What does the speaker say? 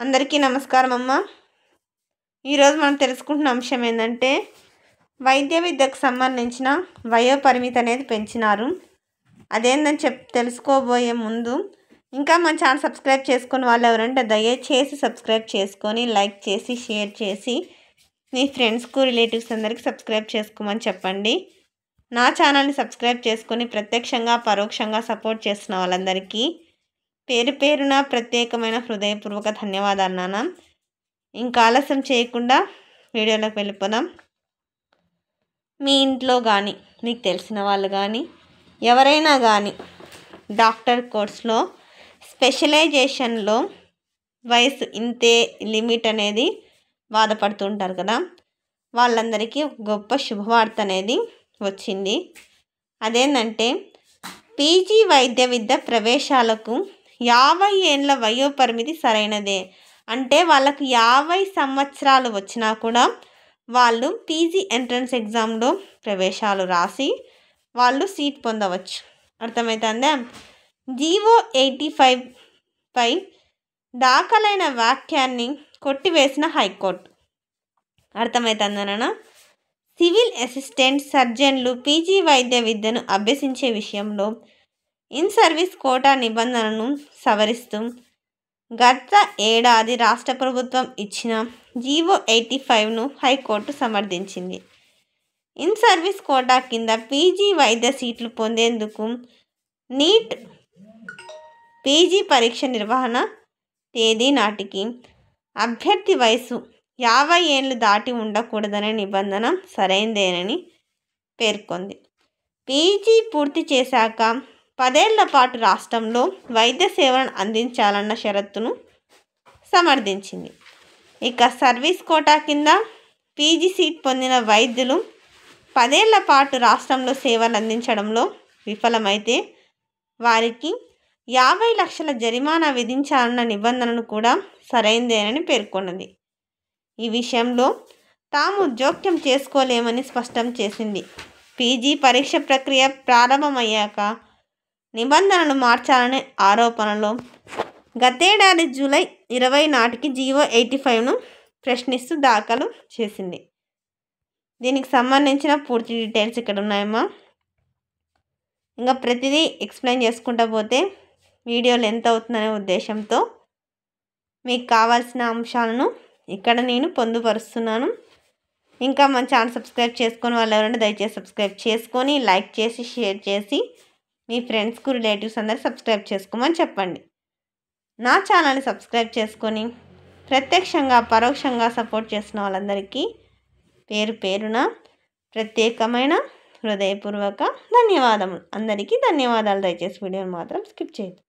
అందరికీ నమస్కారం అమ్మ. ఈరోజు మనం తెలుసుకుంటున్న అంశం ఏంటంటే వైద్య విద్యకు సంబంధించిన వయో పరిమితి అనేది పెంచినారు. అదేందని తెలుసుకోబోయే ముందు ఇంకా మన ఛానల్ సబ్స్క్రైబ్ చేసుకుని వాళ్ళు ఎవరంటే దయచేసి సబ్స్క్రైబ్ చేసుకొని లైక్ చేసి షేర్ చేసి మీ ఫ్రెండ్స్కు రిలేటివ్స్ అందరికీ సబ్స్క్రైబ్ చేసుకోమని చెప్పండి. నా ఛానల్ని సబ్స్క్రైబ్ చేసుకొని ప్రత్యక్షంగా పరోక్షంగా సపోర్ట్ చేస్తున్న వాళ్ళందరికీ పేరు పేరున ప్రత్యేకమైన హృదయపూర్వక ధన్యవాదాలు నాన్న. ఇంకా ఆలస్యం చేయకుండా వీడియోలోకి వెళ్ళిపోదాం. మీ ఇంట్లో కానీ మీకు తెలిసిన వాళ్ళు కానీ ఎవరైనా కానీ డాక్టర్ కోర్స్లో స్పెషలైజేషన్లో వయసు ఇంతే లిమిట్ అనేది బాధపడుతుంటారు కదా, వాళ్ళందరికీ ఒక గొప్ప శుభవార్త అనేది వచ్చింది. అదేంటంటే పీజీ వైద్య విద్య ప్రవేశాలకు 50 ఏళ్ళ వయో పరిమితి సరైనదే. అంటే వాళ్ళకు 50 సంవత్సరాలు వచ్చినా కూడా వాళ్ళు పీజీ ఎంట్రన్స్ ఎగ్జామ్లో ప్రవేశాలు రాసి వాళ్ళు సీట్ పొందవచ్చు. అర్థమవుతుందా? జీవో 85 పై దాఖలైన వాక్యాన్ని కొట్టివేసిన హైకోర్టు. అర్థమవుతుందనా? సివిల్ అసిస్టెంట్ సర్జన్లు పీజీ వైద్య విద్యను అభ్యసించే విషయంలో ఇన్ సర్వీస్ కోటా నిబంధనను సవరిస్తూ గత ఏడాది రాష్ట్ర ప్రభుత్వం ఇచ్చిన జీవో 85ను హైకోర్టు సమర్థించింది. ఇన్ సర్వీస్ కోటా కింద పీజీ వైద్య సీట్లు పొందేందుకు నీట్ పీజీ పరీక్ష నిర్వహణ తేదీ నాటికి అభ్యర్థి వయసు 50 ఏళ్ళు దాటి ఉండకూడదనే నిబంధన సరైందేనని పేర్కొంది. పీజీ పూర్తి చేశాక 10 ఏళ్ల పాటు రాష్ట్రంలో వైద్య సేవలను అందించాలన్న షరతును సమర్థించింది. ఇక సర్వీస్ కోటా కింద పీజీ సీట్ పొందిన వైద్యులు 10 ఏళ్ల పాటు రాష్ట్రంలో సేవలు అందించడంలో విఫలమైతే వారికి 50 లక్షల జరిమానా విధించాలన్న నిబంధనను కూడా సరైందేనని పేర్కొన్నది. ఈ విషయంలో తాము జోక్యం చేసుకోలేమని స్పష్టం చేసింది. పీజీ పరీక్ష ప్రక్రియ ప్రారంభమయ్యాక నిబంధనలు మార్చాలనే ఆరోపణలో గతేడాది జూలై 20 నాటికి జీవో 85ను ప్రశ్నిస్తూ దాఖలు చేసింది. దీనికి సంబంధించిన పూర్తి డీటెయిల్స్ ఇక్కడ ఉన్నాయమ్మా. ఇంకా ప్రతిదీ ఎక్స్ప్లెయిన్ చేసుకుంటూ పోతే వీడియో లెంత్ అవుతుందనే ఉద్దేశంతో మీకు కావాల్సిన అంశాలను ఇక్కడ నేను పొందుపరుస్తున్నాను. ఇంకా మన ఛానల్ సబ్స్క్రైబ్ చేసుకొని వాళ్ళు ఎవరంటే దయచేసి సబ్స్క్రైబ్ చేసుకొని లైక్ చేసి షేర్ చేసి మీ ఫ్రెండ్స్కు రిలేటివ్స్ అందరూ సబ్స్క్రైబ్ చేసుకోమని చెప్పండి. నా ఛానల్ని సబ్స్క్రైబ్ చేసుకొని ప్రత్యక్షంగా పరోక్షంగా సపోర్ట్ చేసిన వాళ్ళందరికీ పేరు పేరున ప్రత్యేకమైన హృదయపూర్వక ధన్యవాదములు. అందరికీ ధన్యవాదాలు. దయచేసి వీడియోని మాత్రం స్కిప్ చేయొద్దు.